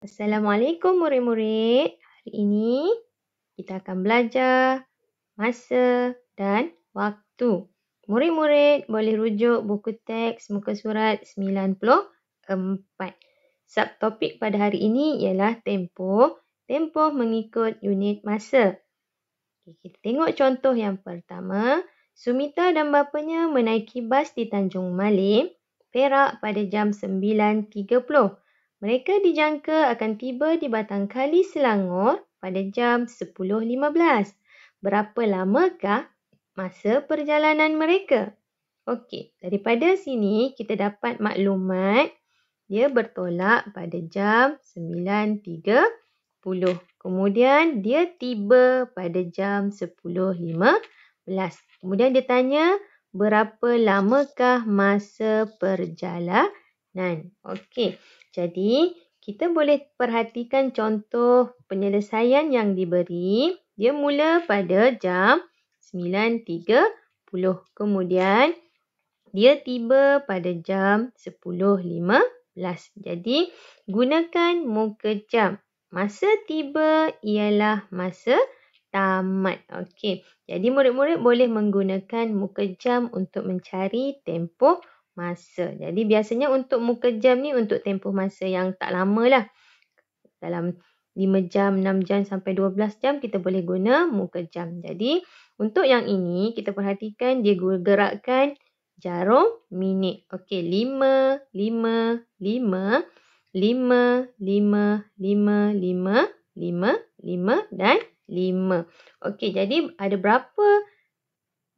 Assalamualaikum murid-murid. Hari ini kita akan belajar masa dan waktu. Murid-murid boleh rujuk buku teks muka surat 94. Subtopik pada hari ini ialah tempoh. Tempoh mengikut unit masa. Kita tengok contoh yang pertama. Sumita dan bapanya menaiki bas di Tanjung Malim, Perak pada jam 9.30. Mereka dijangka akan tiba di Batang Kali Selangor pada jam 10.15. Berapa lamakah masa perjalanan mereka? Okey, daripada sini kita dapat maklumat dia bertolak pada jam 9.30. Kemudian dia tiba pada jam 10.15. Kemudian dia tanya berapa lamakah masa perjalanan. Okey. Jadi, kita boleh perhatikan contoh penyelesaian yang diberi. Dia mula pada jam 9.30. Kemudian, dia tiba pada jam 10.15. Jadi, gunakan muka jam. Masa tiba ialah masa tamat. Okey. Jadi, murid-murid boleh menggunakan muka jam untuk mencari tempoh masa. Jadi biasanya untuk muka jam ni untuk tempoh masa yang tak lama lah. Dalam 5 jam, 6 jam sampai 12 jam kita boleh guna muka jam. Jadi untuk yang ini kita perhatikan dia gerakkan jarum minit. Okey, 5, 5, 5, 5, 5, 5, 5, 5, 5 dan 5. Okey, jadi ada berapa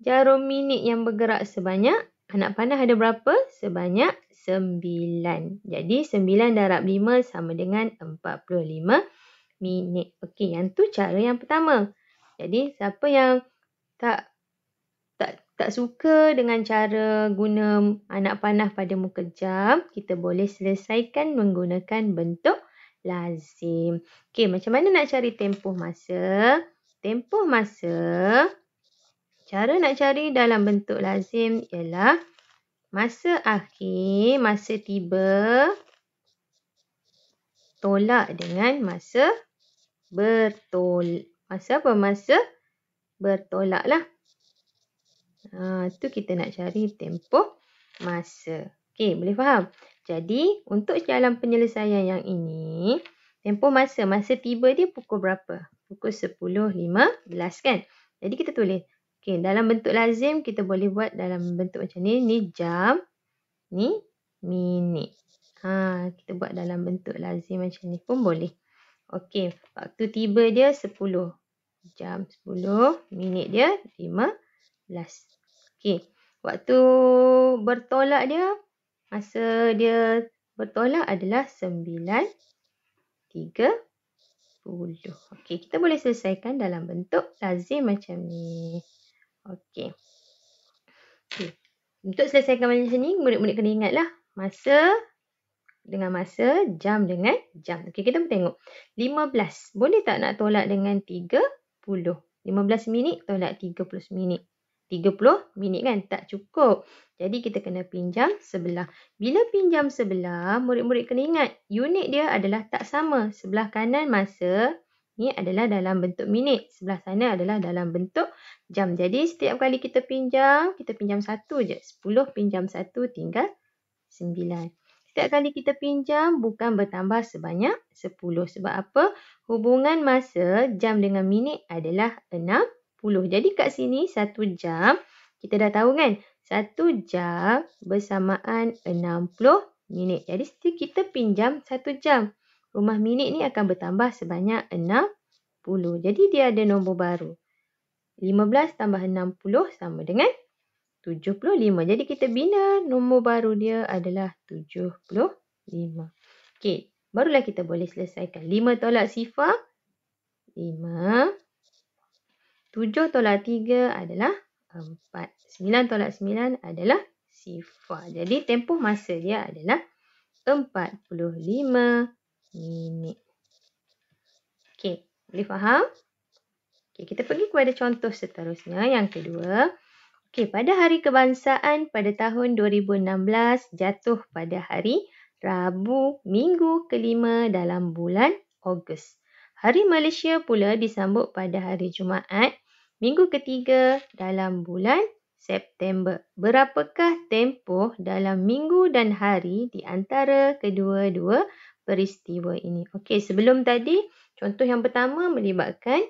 jarum minit yang bergerak sebanyak? Anak panah ada berapa? Sebanyak 9. Jadi 9 darab 5 sama dengan 45 minit. Okey, yang tu cara yang pertama. Jadi siapa yang tak suka dengan cara guna anak panah pada muka jam, kita boleh selesaikan menggunakan bentuk lazim. Okey, macam mana nak cari tempoh masa? Tempoh masa, cara nak cari dalam bentuk lazim ialah masa akhir, masa tiba, tolak dengan masa bertolak. Masa apa? Masa bertolak lah. Tu kita nak cari tempoh masa. Okey, boleh faham? Jadi, untuk dalam penyelesaian yang ini, tempoh masa tiba dia pukul berapa? Pukul 10.15 kan? Jadi, kita tulis. Okey, dalam bentuk lazim, kita boleh buat dalam bentuk macam ni. Ni jam, ni minit. Kita buat dalam bentuk lazim macam ni pun boleh. Okey, waktu tiba dia 10. Jam 10, minit dia 15. Okey, waktu bertolak dia, masa dia bertolak adalah 9.30. Okey, kita boleh selesaikan dalam bentuk lazim macam ni. Okey. Untuk selesaikan macam ni, murid-murid kena ingatlah masa dengan masa, jam dengan jam. Okey, kita tengok. 15. Boleh tak nak tolak dengan 30? 15 minit tolak 30 minit. 30 minit kan? Tak cukup. Jadi, kita kena pinjam sebelah. Bila pinjam sebelah, murid-murid kena ingat, unit dia adalah tak sama. Sebelah kanan masa, ni adalah dalam bentuk minit. Sebelah sana adalah dalam bentuk jam. Jadi, setiap kali kita pinjam 1 je. 10 pinjam 1 tinggal 9. Setiap kali kita pinjam bukan bertambah sebanyak 10. Sebab apa? Hubungan masa jam dengan minit adalah 60. Jadi kat sini 1 jam, kita dah tahu kan? 1 jam bersamaan 60 minit. Jadi kita pinjam 1 jam. Rumah minit ni akan bertambah sebanyak 60. Jadi dia ada nombor baru. 15 tambah 60 sama dengan 75. Jadi kita bina nombor baru dia adalah 75. Okey, barulah kita boleh selesaikan. 5 tolak sifar 5. 7 tolak 3 adalah 4. 9 tolak 9 adalah sifar. Jadi tempoh masa dia adalah 45 minit. Okey, boleh faham? Okey, kita pergi kepada contoh seterusnya yang kedua. Okey, pada Hari Kebangsaan pada tahun 2016 jatuh pada hari Rabu, minggu kelima dalam bulan Ogos. Hari Malaysia pula disambut pada hari Jumaat, minggu ketiga dalam bulan September. Berapakah tempoh dalam minggu dan hari di antara kedua-dua peristiwa ini? Okey, sebelum tadi, contoh yang pertama melibatkan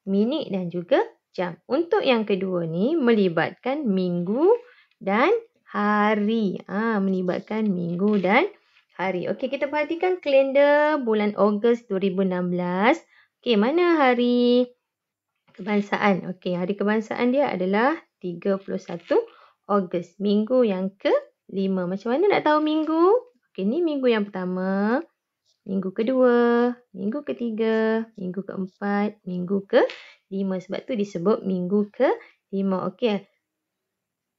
minit dan juga jam. Untuk yang kedua ni melibatkan minggu dan hari. Melibatkan minggu dan hari. Okey, kita perhatikan kalender bulan Ogos 2016. Okey, mana hari kebangsaan? Okey, hari kebangsaan dia adalah 31 Ogos. Minggu yang ke-5. Macam mana nak tahu minggu? Okey, ni minggu yang pertama. Minggu kedua, minggu ketiga, minggu keempat, minggu ke-5. Sebab tu disebut minggu ke-5. Okey.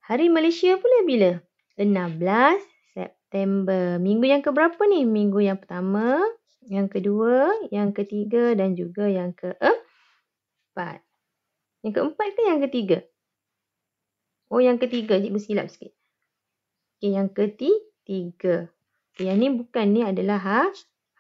Hari Malaysia pula bila? 16 September. Minggu yang keberapa ni? Minggu yang pertama, yang kedua, yang ketiga dan juga yang keempat. Yang keempat ke yang ketiga? Oh, yang ketiga. Cikgu silap sikit. Okey, yang ketiga. Okay, yang ni bukan, ni adalah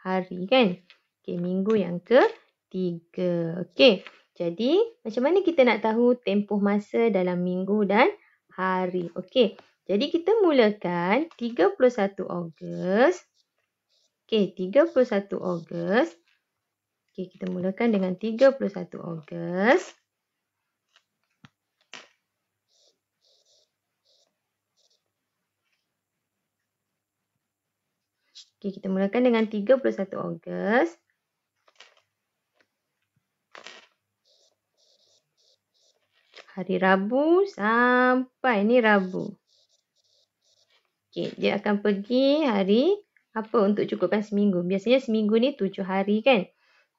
hari kan. Okey, minggu yang ketiga. Okey. Jadi, macam mana kita nak tahu tempoh masa dalam minggu dan hari? Okey. Jadi, kita mulakan 31 Ogos. Okey, 31 Ogos. Okey, kita mulakan dengan 31 Ogos. Okey, kita mulakan dengan 31 Ogos. Hari Rabu sampai ni Rabu. Okey, dia akan pergi hari apa untuk cukupkan seminggu. Biasanya seminggu ni 7 hari kan.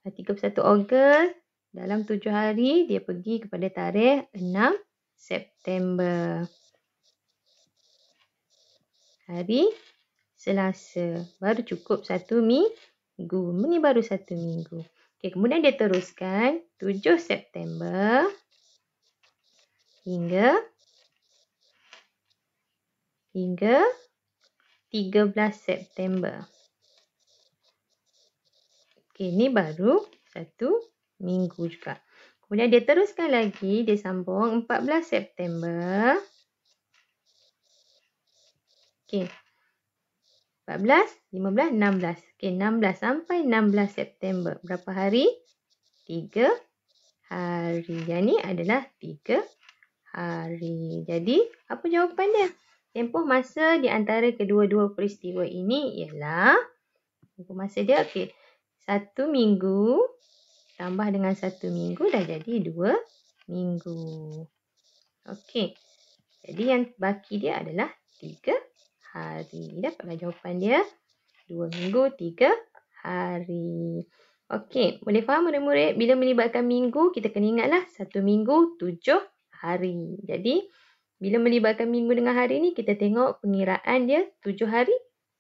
31 Ogos, dalam 7 hari dia pergi kepada tarikh 6 September. Hari Selasa. Baru cukup 1 minggu. Ini baru 1 minggu. Okey, kemudian dia teruskan 7 September hingga 13 September. Okey, ni baru 1 minggu juga. Kemudian dia teruskan lagi, dia sambung 14 September. Okey. 14, 15, 16. Okey, 16 sampai 16 September. Berapa hari? 3 hari. Yang ni adalah 3 hari. Jadi, apa jawapan dia? Tempoh masa di antara kedua-dua peristiwa ini ialah, tempoh masa dia, okey, 1 minggu tambah dengan 1 minggu dah jadi 2 minggu. Okey. Jadi, yang baki dia adalah 3 hari. Dapatlah jawapan dia. 2 minggu, 3 hari. Okey, boleh faham murid-murid? Bila melibatkan minggu, kita kena ingatlah 1 minggu, 7 hari. Jadi, bila melibatkan minggu dengan hari ni, kita tengok pengiraan dia 7 hari.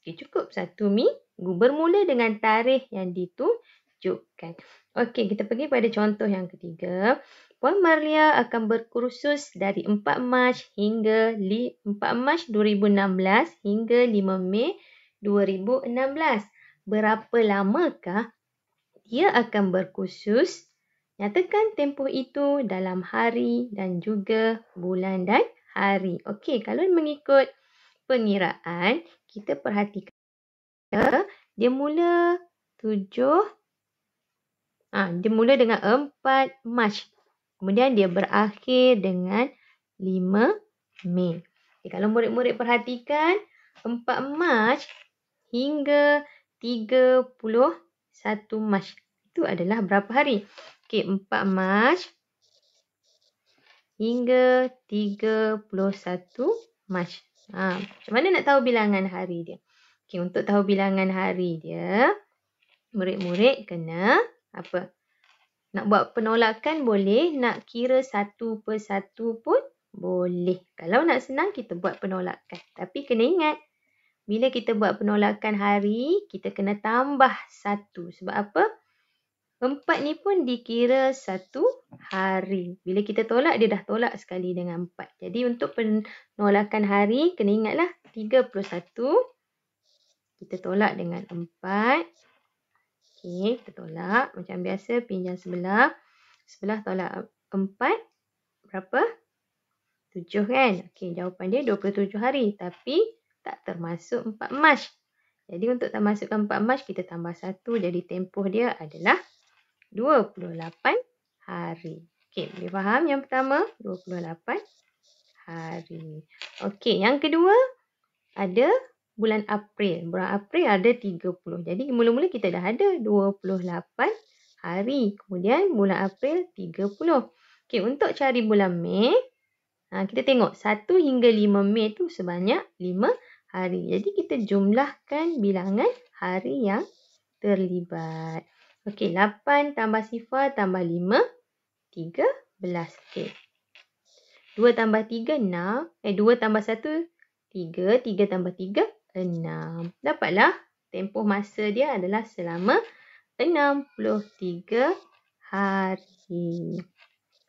Okey, cukup 1 minggu. Bermula dengan tarikh yang ditunjukkan. Okey, kita pergi pada contoh yang ketiga. Puan Marlia akan berkursus dari 4 Mac 2016 hingga 5 Mei 2016. Berapa lamakah dia akan berkursus? Nyatakan tempoh itu dalam hari dan juga bulan dan hari. Okey, kalau mengikut pengiraan, kita perhatikan dia mula 7. Dia mula dengan 4 Mac. Kemudian dia berakhir dengan 5 Mei. Okay, kalau murid-murid perhatikan, 4 Mac hingga 31 Mac. Itu adalah berapa hari? Okey, 4 Mac hingga 31 Mac. Macam mana nak tahu bilangan hari dia? Okey, untuk tahu bilangan hari dia, murid-murid kena apa? Nak buat penolakan boleh, nak kira satu persatu pun boleh. Kalau nak senang, kita buat penolakan. Tapi kena ingat, bila kita buat penolakan hari, kita kena tambah 1. Sebab apa? 4 ni pun dikira 1 hari. Bila kita tolak, dia dah tolak sekali dengan 4. Jadi untuk penolakan hari, kena ingatlah 31 Kita tolak dengan 4. Okey, kita tolak. Macam biasa, pinjam sebelah. Sebelah tolak 4. Berapa? 7 kan? Okey, jawapan dia 27 hari. Tapi tak termasuk 4 Mac. Jadi untuk termasukkan 4 Mac, kita tambah 1. Jadi tempoh dia adalah 28 hari. Okey, boleh faham yang pertama? 28 hari. Okey, yang kedua ada bulan April. Bulan April ada 30. Jadi mula-mula kita dah ada 28 hari. Kemudian bulan April 30. Okey, untuk cari bulan Mei, kita tengok 1 hingga 5 Mei tu sebanyak 5 hari. Jadi kita jumlahkan bilangan hari yang terlibat. Okey, 8 tambah 0 tambah 5, 13. Okey. 2 tambah 3, 6. 2 tambah 1, 3. 3 tambah 3, 6. Dapatlah tempoh masa dia adalah selama 63 hari.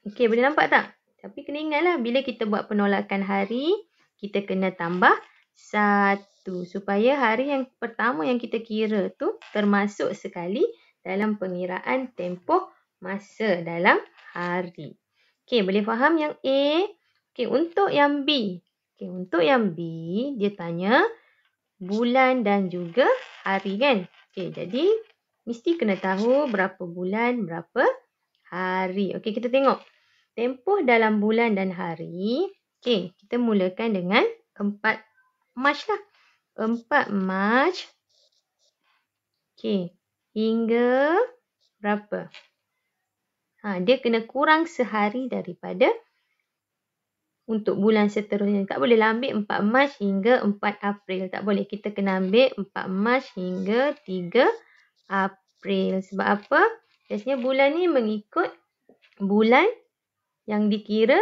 Okey, boleh nampak tak? Tapi kena ingatlah, bila kita buat penolakan hari, kita kena tambah 1. Supaya hari yang pertama yang kita kira tu termasuk sekali dalam pengiraan tempoh masa dalam hari. Okey, boleh faham yang A? Okey, untuk yang B. Okey, untuk yang B, dia tanya bulan dan juga hari kan? Okey, jadi mesti kena tahu berapa bulan, berapa hari. Okey, kita tengok. Tempoh dalam bulan dan hari. Okey, kita mulakan dengan 4 Mac lah. 4 Mac. Okey, hingga berapa? Dia kena kurang sehari daripada untuk bulan seterusnya. Tak boleh ambil 4 Mac hingga 4 April. Tak boleh. Kita kena ambil 4 Mac hingga 3 April. Sebab apa? Biasanya bulan ni mengikut bulan yang dikira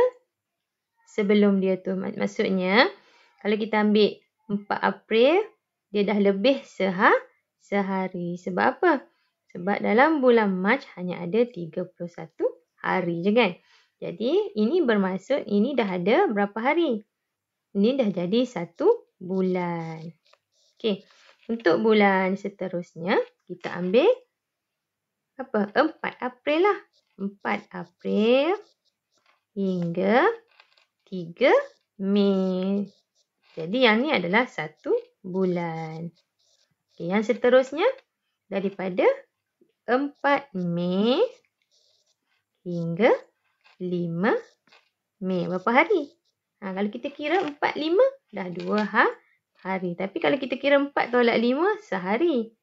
sebelum dia tu. Maksudnya, kalau kita ambil 4 April, dia dah lebih sehari. Sebab apa? Sebab dalam bulan Mac hanya ada 31 hari je kan? Jadi, ini bermaksud ini dah ada berapa hari? Ini dah jadi 1 bulan. Okey. Untuk bulan seterusnya, kita ambil apa? 4 April lah. 4 April hingga 3 Mei. Jadi yang ni adalah 1 bulan. Okay, yang seterusnya daripada 4 Mei hingga 5 Mei. Berapa hari? Kalau kita kira 4, 5 dah 2 hari. Tapi kalau kita kira 4 tolak 5 sehari.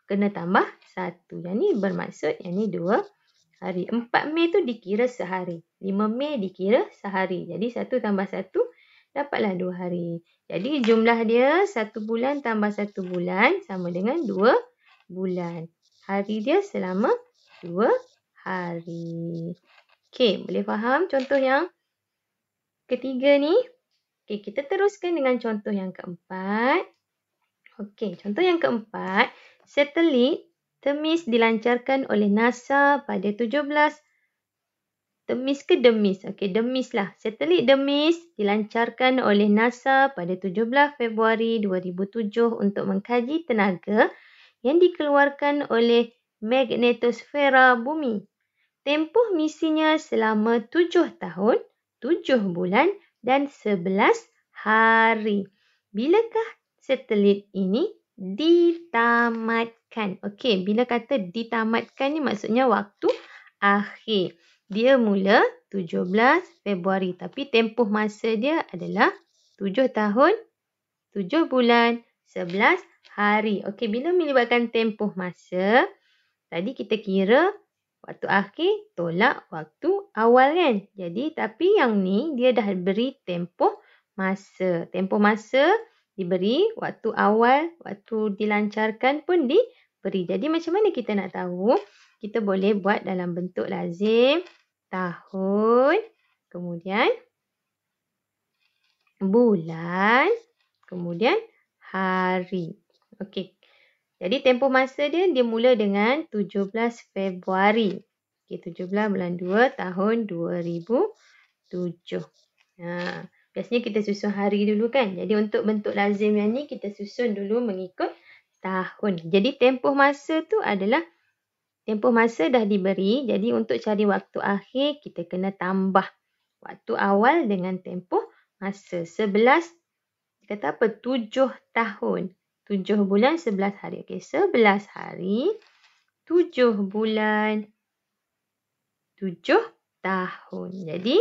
Kena tambah 1. Yang ni bermaksud yang ni 2 hari. 4 Mei tu dikira sehari. 5 Mei dikira sehari. Jadi 1 tambah 1 dapatlah 2 hari. Jadi jumlah dia 1 bulan tambah 1 bulan sama dengan 2 bulan. Hari dia selama 2 hari. Okey, boleh faham contoh yang ketiga ni? Okey, kita teruskan dengan contoh yang keempat. Okey, contoh yang keempat. Satelit Temis dilancarkan oleh NASA pada 17 Temis ke Demis? Okey, Demis lah. Satelit Demis dilancarkan oleh NASA pada 17 Februari 2007 untuk mengkaji tenaga yang dikeluarkan oleh magnetosfera bumi. Tempoh misinya selama 7 tahun, 7 bulan dan 11 hari. Bilakah satelit ini ditamatkan? Okey, bila kata ditamatkan ni maksudnya waktu akhir. Dia mula 17 Februari tapi tempoh masa dia adalah 7 tahun, 7 bulan, 11 hari. Okey, bila melibatkan tempoh masa, tadi kita kira waktu akhir tolak waktu awal kan. Jadi tapi yang ni dia dah beri tempoh masa. Tempoh masa diberi, waktu awal, waktu dilancarkan pun diberi. Jadi macam mana kita nak tahu? Kita boleh buat dalam bentuk lazim, tahun, kemudian bulan, kemudian hari. Okey. Jadi tempoh masa dia mula dengan 17 Februari. Okey, 17 bulan 2 tahun 2007. Biasanya kita susun hari dulu kan. Jadi untuk bentuk lazim yang ni kita susun dulu mengikut tahun. Jadi tempoh masa tu adalah tempoh masa dah diberi. Jadi untuk cari waktu akhir kita kena tambah waktu awal dengan tempoh masa. 11, kata apa? 7 tahun. 7 bulan 11 hari. Okey, 11 hari, 7 bulan, 7 tahun. Jadi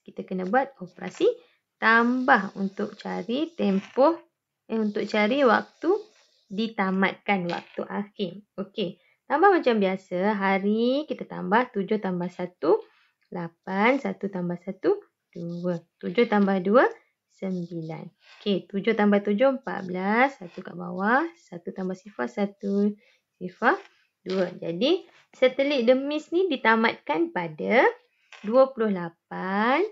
kita kena buat operasi tambah untuk cari tempoh, untuk cari waktu ditamatkan, waktu akhir. Okey, tambah macam biasa. Hari kita tambah 7 tambah 1, 8. 1 tambah 1, 2. 7 tambah 2, 9. Okey, 7 tambah 7, 14. 1 kat bawah. 1 tambah sifar, 1 sifar, 2. Jadi, satelit Demis ni ditamatkan pada 28,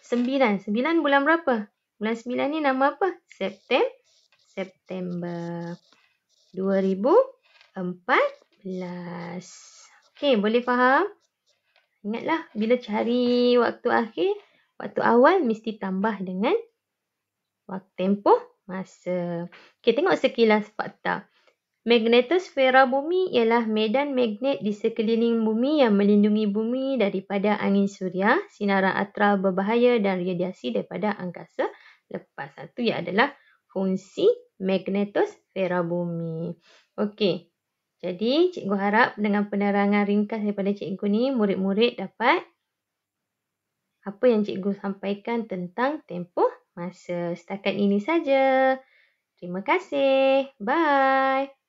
9. 9 bulan berapa? Bulan 9 ni nama apa? September 2014. Okey, boleh faham? Ingatlah, bila cari waktu akhir, waktu awal mesti tambah dengan waktu tempoh masa. Okey, tengok sekilas fakta. Magnetosfera bumi ialah medan magnet di sekeliling bumi yang melindungi bumi daripada angin suria, sinaran ultra berbahaya dan radiasi daripada angkasa lepas. Itu adalah fungsi magnetosfera bumi. Okey. Jadi, cikgu harap dengan penerangan ringkas daripada cikgu ni, murid-murid dapat apa yang cikgu sampaikan tentang tempoh masa. Setakat ini saja. Terima kasih. Bye.